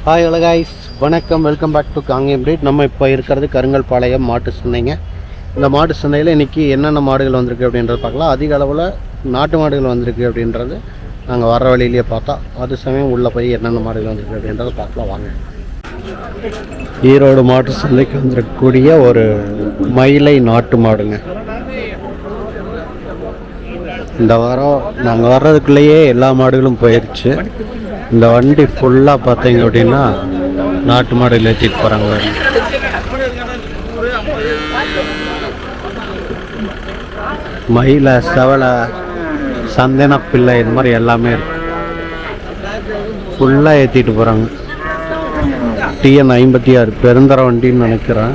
Hi hello guys, வணக்கம். Welcome back to Kangeyam breed. நம்ம இப்போ இருக்கிறது கருங்கல்பாளையம் மாட்டு சந்தைங்க. இந்த மாட்டு சந்தையில் இன்றைக்கி என்னென்ன மாடுகள் வந்திருக்கு அப்படின்றத பார்க்கலாம். அதிக அளவில் நாட்டு மாடுகள் வந்திருக்கு அப்படின்றது நாங்கள் வர வழியிலேயே பார்த்தோம். அது சமயம் உள்ளே போய் என்னென்ன மாடுகள் வந்திருக்கு அப்படின்றத பார்க்கலாம் வாங்க. ஈரோடு மாட்டு சந்தைக்கு வந்திருக்கக்கூடிய ஒரு மயிலை நாட்டு மாடுங்க. இந்த வாரம் நாங்கள் வர்றதுக்குள்ளேயே எல்லா மாடுகளும் போயிடுச்சு. இந்த வண்டி ஃபுல்லாக பார்த்தீங்க அப்படின்னா நாட்டு மாடுகள் ஏற்றிட்டு போகிறாங்க. மயில, செவலை, சந்தன பிள்ளை, இது மாதிரி எல்லாமே இருக்கு. ஃபுல்லாக ஏற்றிட்டு போகிறாங்க. TN 56 பெருந்தர வண்டின்னு நினைக்கிறேன்.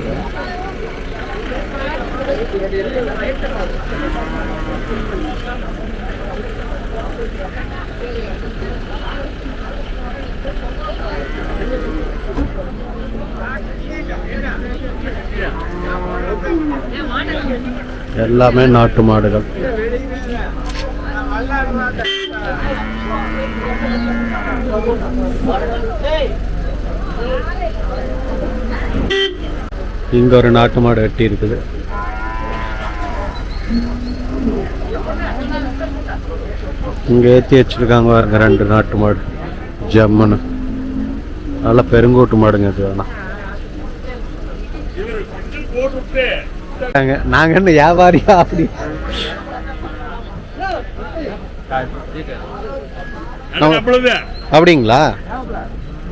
எல்லாமே நாட்டு மாடுகள். இங்க ஒரு நாட்டு மாடு வெட்டி இருக்குது. இங்க ஏற்றி வச்சிருக்காங்க பாருங்க, 2 நாட்டு மாடு ஜம்முன்னு. நல்லா பெருங்கூட்டு மாடுங்க. இது வேணா நாங்க என்ன வியாபாரியா? அப்படி அப்படிங்களா?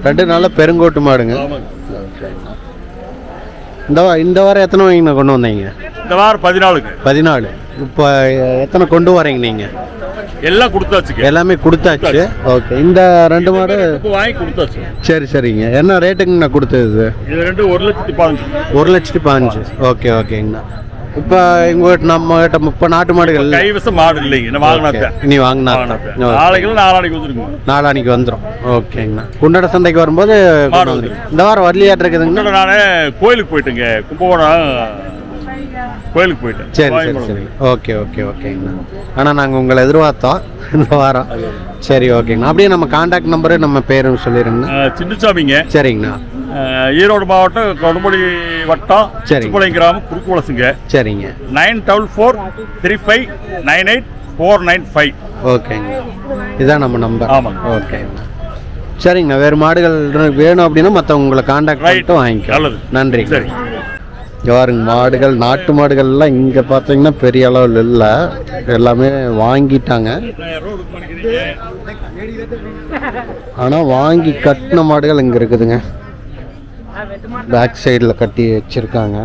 2 நாள பெருங்கோட்டு மாடுங்க. இந்த வாரம் எத்தனை வாங்கி கொண்டு வந்தீங்க? இந்த வாரம் 14. இப்போ எத்தனை கொண்டு வரீங்க நீங்க? எல்லாம் கொடுத்தாச்சு, எல்லாமே கொடுத்தாச்சு. ஓகே, இந்த 2 மாடு வாங்கி கொடுத்தாச்சு. சரிங்க. என்ன ரேட்டுங்கண்ணா கொடுத்தது? இது 2 1,15,000. 1,15,000. ஓகேங்கண்ணா. இப்போ எங்ககிட்ட நம்ம கிட்ட 30 நாட்டு மாடுகள் கைவசம் மாடு இல்லைங்க. நீ வாங்கினா நாளானிக்கு வந்துடும். ஓகேங்கண்ணா. குண்டட சந்தைக்கு வரும்போது இந்த வாரம் வரலையாட்டு இருக்குதுங்கண்ணா. நானே கோயிலுக்கு போயிட்டேங்க, கும்பகோணம் கோயிலுக்கு போயிட்டேன். சரி. ஓகேங்கண்ணா. ஆனால் நாங்கள் உங்களை எதிர்பார்த்தோம் இந்த வாரம். சரி, ஓகேங்கண்ணா. அப்படியே நம்ம கான்டாக்ட் நம்பரு நம்ம பேரும் சொல்லிடுங்கண்ணா. சின்னசாமிங்க. சரிங்கண்ணா. ஈரோடு மாவட்டம் கொடுமுடி வட்டம், சிப்பாளையம் கிராமம், குறுக்கு வலசுங்க. சரிங்க. 94435984995. ஓகேங்க, இதான் நம்ம நம்பர். ஆமாம். ஓகேங்கண்ணா. சரிங்கண்ணா. வேறு மாடுகள் வேணும் அப்படின்னா மற்றவங்க உங்களை கான்டாக்ட் பண்ணிட்டு வாங்கிக்கலாம். நன்றி. சரி. பாருங்க, மாடுகள் நாட்டு மாடுகள்லாம் இங்கே பார்த்தீங்கன்னா பெரிய அளவில் இல்லை, எல்லாமே வாங்கிட்டாங்க. ஆனால் வாங்கி கட்டின மாடுகள் இங்கே இருக்குதுங்க. பேக் சைடில் கட்டி வச்சிருக்காங்க.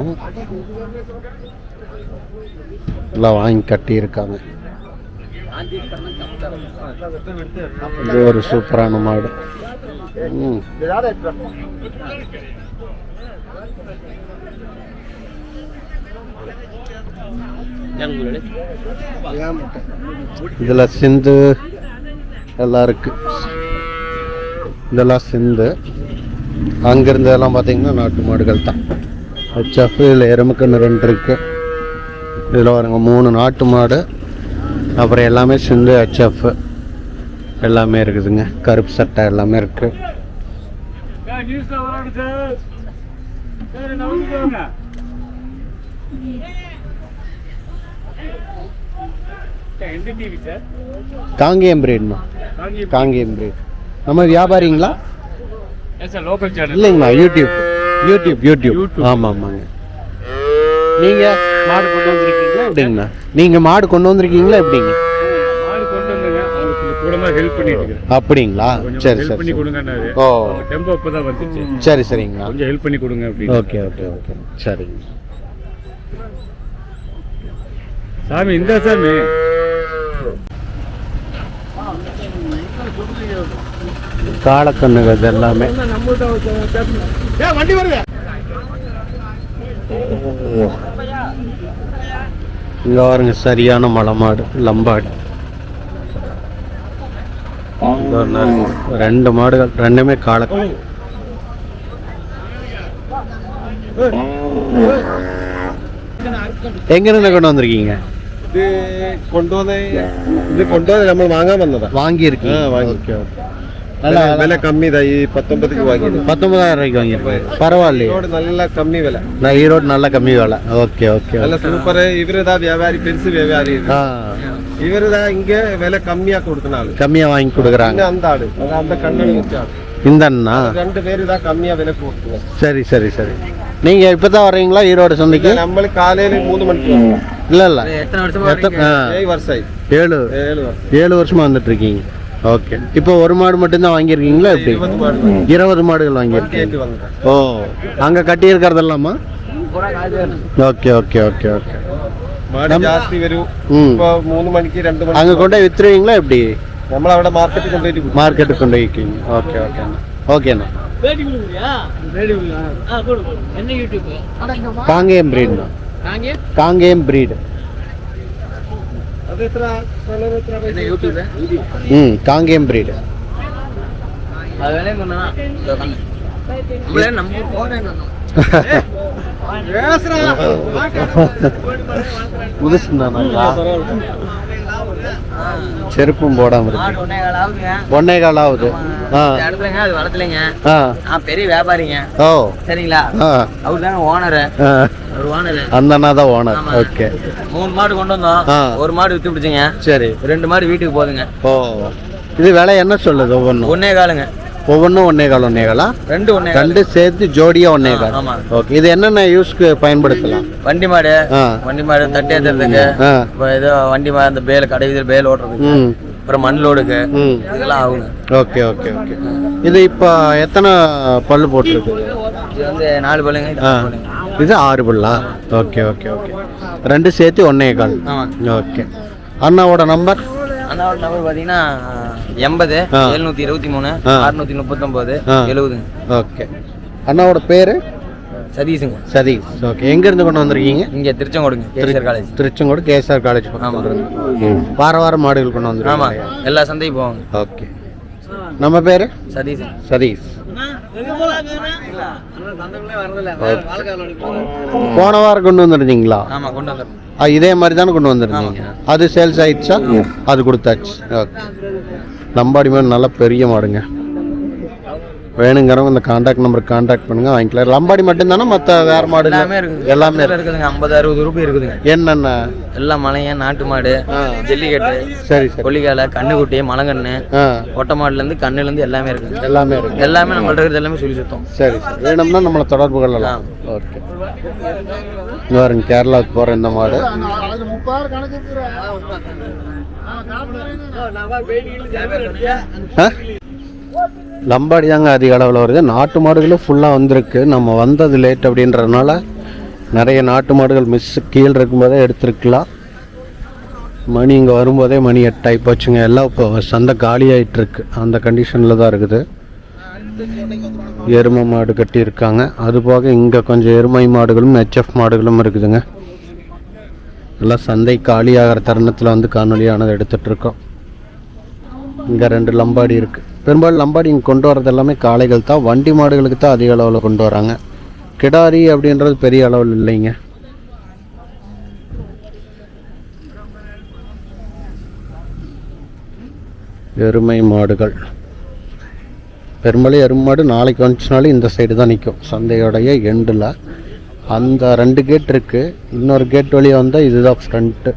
எல்லாம் வாங்கி கட்டி இருக்காங்க. இது ஒரு சூப்பரான மாடு. இதுல சிந்து எல்லாம் இருக்கு. இதெல்லாம் சிந்து. அங்கிருந்தெல்லாம் பார்த்தீங்கன்னா நாட்டு மாடுகள் தான். HF இதில் எருமைக்கன்று 2 இருக்கு. இதில் பாருங்க 3 நாட்டு மாடு, அப்புறம் எல்லாமே சிந்து, HF எல்லாமே இருக்குதுங்க. கருப்பு சட்டை எல்லாமே இருக்கு. காங்கேயம் பிரீட்மா. காங்கேயம் பிரீட். நம்ம வியாபாரிங்களா? இல்லைங்கண்ணா, யூடியூப். ஆமாங்க. நீங்கள் மாடு கொண்டு வந்திருக்கீங்களா எப்படிங்கண்ணா? நீங்கள் மாடு கொண்டு வந்திருக்கீங்களா எப்படிங்க? அப்படிங்களா? சரி. ஓ, சரிங்கண்ணா. ஹெல்ப் பண்ணி கொடுங்க. ஓகே. சரிங்க சாமி. இந்த சாமி காலக்கண்ணுகள் எல்லாமே. இங்க பாருங்க, சரியான மலை மாடு, லம்பாடு. 2 மாடுகள், 2மே கால. எங்க இருந்து கொண்டு வந்திருக்கீங்க? ഇത് കൊണ്ടുവന്ന് നമ്മൾ വാങ്ങാൻ വന്നതാ. വാങ്ങിയിരിക്കും. വാങ്ങിക്കോ. நல்லா விலை கம்மி தான் 19க்கு வாங்கிது 19,000 ரூபாய்க்கு வாங்கியிருக்கேன். பரவாயில்லையே. ஈரோடு நல்ல கம்மி விலை. நான் ஈரோடு நல்ல கம்மி விலை. Okay okay. நல்ல சூப்பர். இவரு தான் வியாபாரி, பெருசு வியாபாரி. இவரு தான் இங்க விலை கம்மியா கொடுத்தனால கம்மியா வாங்கி கொடுக்குறாங்க. அந்த ஆடு அந்த கண்ணன் வச்சாடு இந்த அண்ணா 2 பேரு தான் கம்மியா விலை கொடுத்துருவோம். சரி சரி சரி. நீங்க இப்பதான் வர்றீங்களா ஈரோடு சந்தைக்கு? நம்மளுக்கு காலையில 3 மணிக்கு வரும். இல்ல இல்ல, எத்தனை வருஷம்? 7 வருஷம். 7 வருஷமா வந்துட்டு இருக்கீங்க. ஓகே. இப்போ ஒரு மாடு மட்டும்தான் வாங்கியிருக்கீங்களா? எப்படி 20 மாடுகள் வாங்கியிருக்கீங்க? ஓ, அங்க கட்டி இருக்கிறதெல்லாமா? Okay okay okay okay. மாடு ஜாஸ்தி வரும். இப்போ 3 மணிக்கு 2 மணிக்கு அங்க கொண்டு போய் வித்துருவீங்களா எப்படி? നമ്മൾ അവിടെ മാർക്കറ്റിൽ കൊണ്ടുപോയിട്ട് മാർക്കറ്റിൽ കൊണ്ടുപോയിക്കിങ്. ഓക്കെ ഓക്കെ ഓക്കെண்ணா. Kangeyam breed. Kangeyam breed. Kangeyam breed. புதுசுண்ணா. செருப்பும் போடாம இருக்கு. 1.25 ஆகுது. பெரிய வியாபாரிங்க. ஓ சரிங்களா? அவர் தாங்க ஓனர். அந்த அண்ணா தான் ஓனர். ஓகே. 3 மாடு கொண்டு வந்தோம். ஒரு மாடு வித்து பிடிச்சிங்க. சரி. 2 மாடு வீட்டுக்கு போகுதுங்க. ஓ, இது விலை என்ன சொல்லுது? ஒவ்வொன்றும் 1.25ங்க. ஒவ்வொன்றும் 1.25. 2 சேர்த்து ஜோடியா 1.25. ஓகே. இது என்னென்ன யூஸ்க்கு பயன்படுத்தலாம்? வண்டி மாடு தட்டி ஏற்றுறதுக்கு, ஏதோ வண்டி மாடு அந்த பேல கடை பேல் ஓட்டுறதுக்கு, அப்புறம் மண் லோடுக்கு இதெல்லாம் ஆகுங்க. Okay okay okay. இது இப்போ எத்தனை பல்லு போட்டிருக்கு? இது வந்து 4 பல்லுங்க. இது 6 பல்லா? Okay okay okay. 2 சேர்த்து 1.25. ஓகே. அண்ணாவோட நம்பர்? அண்ணாவோட நம்பர் பார்த்தீங்கன்னா 80 723 639 70. ஓகே. அண்ணாவோட பேரு? சதீஷுங்க. சதீஷ். ஓகே. எங்க இருந்து கொண்டு வந்திருக்கீங்க? இங்க திருச்செங்கோடுங்க, KSR college. Tiruchengode KSR college. வாரம் மாடுகள் கொண்டு வந்துருக்கீங்க? ஆமா, எல்லா சந்தையும் போவாங்க. ஓகே. நம்ம பேரு? சதீஷ். சதீஷ். போன வாரம் கொண்டு வந்துருந்தீங்களா? ஆமா, கொண்டு வந்துருக்கோம். இதே மாதிரி தானே கொண்டு வந்துருந்தீங்க? அது சேல்ஸ் ஆயிடுச்சா? அது கொடுத்தாச்சு. ஓகே. லம்பாடி மாடு நல்ல பெரிய மாடுங்க. வேணுங்கிறவங்க இந்த கான்டாக்ட் நம்பருக்கு கான்டாக்ட் பண்ணுங்க, வாங்கிக்கலாம். லம்பாடி மட்டும்தானே, மற்ற வேற மாடு எல்லாமே இருக்குது? எல்லாமே இருக்குதுங்க. 50-60 ரூபாய் இருக்குதுங்க. என்னென்ன? எல்லாம் மலையன், நாட்டு மாடு, ஜல்லிக்கட்டு, சரி சரி, கொல்லிக்காலை, கண்ணுக்குட்டி, மலங்கண்ணு, ஒட்டை மாடுலேருந்து கண்ணுலேருந்து எல்லாமே இருக்குது. எல்லாமே இருக்கு. எல்லாமே நம்மள்ட்ட இருக்கிறது எல்லாமே சொல்லி சுத்தம். சரி சரி. வேணும்னா நம்மளை தொடர்பு கொள்ளலாம். ஓகே. பாருங்க, கேரளாவுக்கு போகிற இந்த மாடு. லம்பாடி தாங்க அதிக அளவில் வருது. நாட்டு மாடுகளும் ஃபுல்லாக வந்திருக்கு. நம்ம வந்தது லேட் அப்படின்றதுனால நிறைய நாட்டு மாடுகள் கீழே இருக்கும்போதே எடுத்துருக்கலாம். மணி இங்கே வரும்போதே மணி 8 ஆகி போச்சுங்க. எல்லாம் இப்போ சந்தை காலி ஆகிட்டுருக்கு. அந்த கண்டிஷனில் தான் இருக்குது. எருமை மாடு கட்டியிருக்காங்க. அதுபோக இங்கே கொஞ்சம் எருமை மாடுகளும் ஹெச்எஃப் மாடுகளும் இருக்குதுங்க. எல்லாம் சந்தை காலியாகிற தருணத்தில் வந்து காணொலியானது எடுத்துகிட்ருக்கோம். இங்கே 2 லம்பாடி இருக்குது. பெரும்பாலும் லம்பாடி இங்கே கொண்டு வரது எல்லாமே காளைகள் தான். வண்டி மாடுகளுக்கு தான் அதிக அளவில் கொண்டு வராங்க. கிடாரி அப்படின்றது பெரிய அளவில் இல்லைங்க. எருமை மாடுகள் பெரும்பாலும் எருமை மாடு நாளைக்கு வந்துச்சுனாலும் இந்த சைடு தான் நிற்கும். சந்தையோடைய எண்டில் அந்த 2 கேட் இருக்குது. இன்னொரு கேட் வழியாக வந்தால் இதுதான் ஃப்ரண்ட்டு.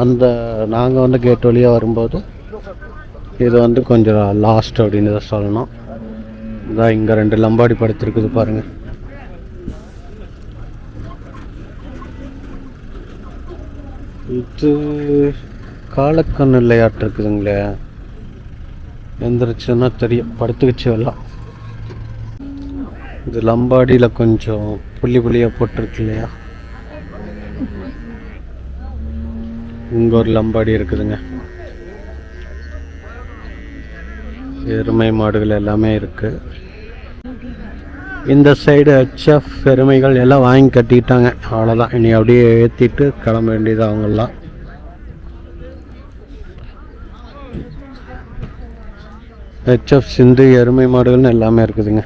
அந்த நாங்கள் வந்து கேட் வழியாக வரும்போது இது வந்து கொஞ்சம் லாஸ்ட் அப்படின்னு தான் சொல்லணும். இதான் இங்கே 2 லம்பாடி படுத்துருக்குது பாருங்கள். இது காலக்கண் இல்லையாட்டு இருக்குதுங்களே. எந்திரிச்சுன்னா தெரியும், படுத்துக்கிச்சு எல்லாம். இது லம்பாடியில் கொஞ்சம் புள்ளியாக போட்டிருக்கு இல்லையா. இங்கே ஒரு லம்பாடி இருக்குதுங்க. எருமை மாடுகள் எல்லாமே இருக்குது. இந்த சைடு ஹெச்எஃப் எருமைகள் எல்லாம் வாங்கி கட்டிக்கிட்டாங்க. அவ்வளோதான், இனி அப்படியே ஏற்றிட்டு கிளம்ப வேண்டியது அவங்கெல்லாம். ஹெச்எஃப் சிந்து எருமை மாடுகள்னு எல்லாமே இருக்குதுங்க.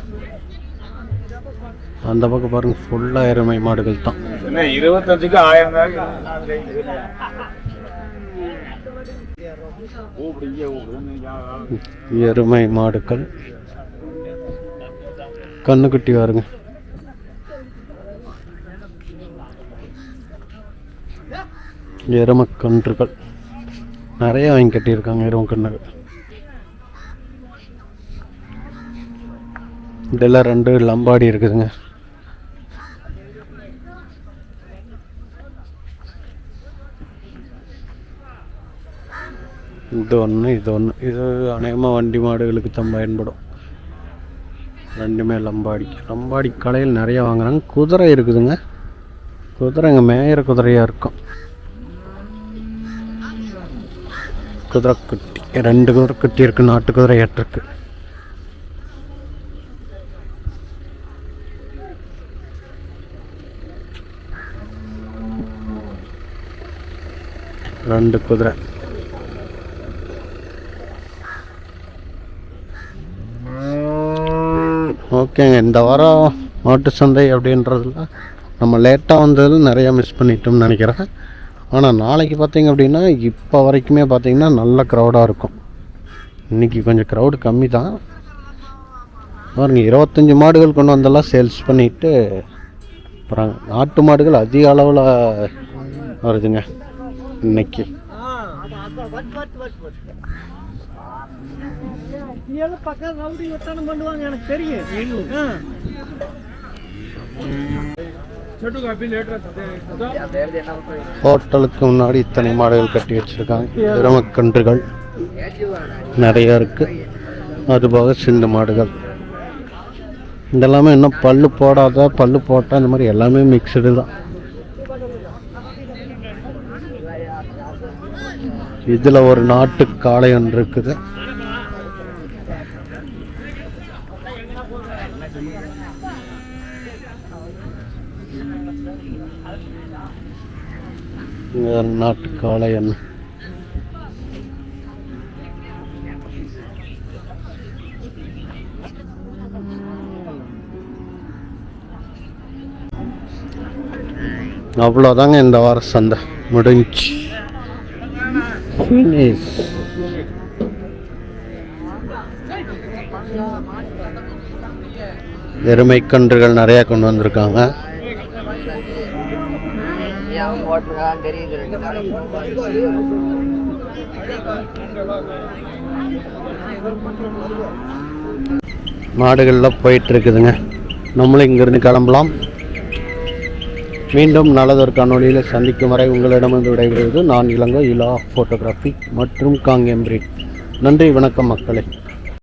அந்த பக்கம் பாருங்க, ஃபுல்லாக எருமை மாடுகள் தான். 25க்கு 1000. எருமை மாடுகள் கண்ணுக்குட்டி வருங்க. எருமக்கன்றுகள் நிறைய வாங்கி கட்டியிருக்காங்க. எருமக்கன்றுகள் இதெல்லாம் 2 லம்பாடி இருக்குதுங்க. இது ஒன்று இது அநேகமாக வண்டி மாடுகளுக்கு தான் பயன்படும். 2மே லம்பாடி கலையில் நிறைய வாங்குறாங்க. குதிரை இருக்குதுங்க. குதிரைங்க மேயிற குதிரையாக இருக்கும். குதிரை குட்டி 2 குதிரை குட்டி இருக்குது. நாட்டு குதிரை ஏற்றிருக்கு. ரெண்டு குதிரை. ஓகேங்க, இந்த வாரம் மாட்டு சந்தை அப்படின்றதுல நம்ம லேட்டாக வந்ததில் நிறையா மிஸ் பண்ணிட்டோம்னு நினைக்கிறேன். ஆனால் நாளைக்கு பார்த்தீங்க அப்படின்னா இப்போ வரைக்குமே பார்த்தீங்கன்னா நல்ல க்ரௌடாக இருக்கும். இன்றைக்கி கொஞ்சம் க்ரௌடு கம்மி தான். பாருங்க, 25 மாடுகள் கொண்டு வந்தெல்லாம் சேல்ஸ் பண்ணிவிட்டு அப்புறம் நாட்டு மாடுகள் அதிக அளவில் வருதுங்க இன்னைக்கு. ஹோட்டலுக்கு முன்னாடி இத்தனை மாடுகள் கட்டி வச்சிருக்காங்க. எருமக்கன்றுகள் நிறைய இருக்கு. அதுபோக சிந்து மாடுகள் இதெல்லாமே இன்னும் பல்லு போடாத, பல்லு போட்டால் இந்த மாதிரி எல்லாமே மிக்சடு தான். இதில் ஒரு நாட்டு காளை ஒன்று இருக்குது. நாட்டு காளை என்ன அவ்வளோதாங்க. இந்த வார சந்தை முடிஞ்சு. எருமை கன்றுகள் நிறைய கொண்டு வந்திருக்காங்க. மாடுகள்லாம் போயிட்டு இருக்குதுங்க. நம்மளும் இங்கிருந்து கிளம்பலாம். மீண்டும் நல்லதொரு காணொளியில் சந்திக்கும் வரை உங்களிடமிருந்து விடைபெறுவது நான் இளங்கோ இலா ஃபோட்டோகிராஃபி மற்றும் காங்கேயம் பிரீட். நன்றி, வணக்கம் மக்களே.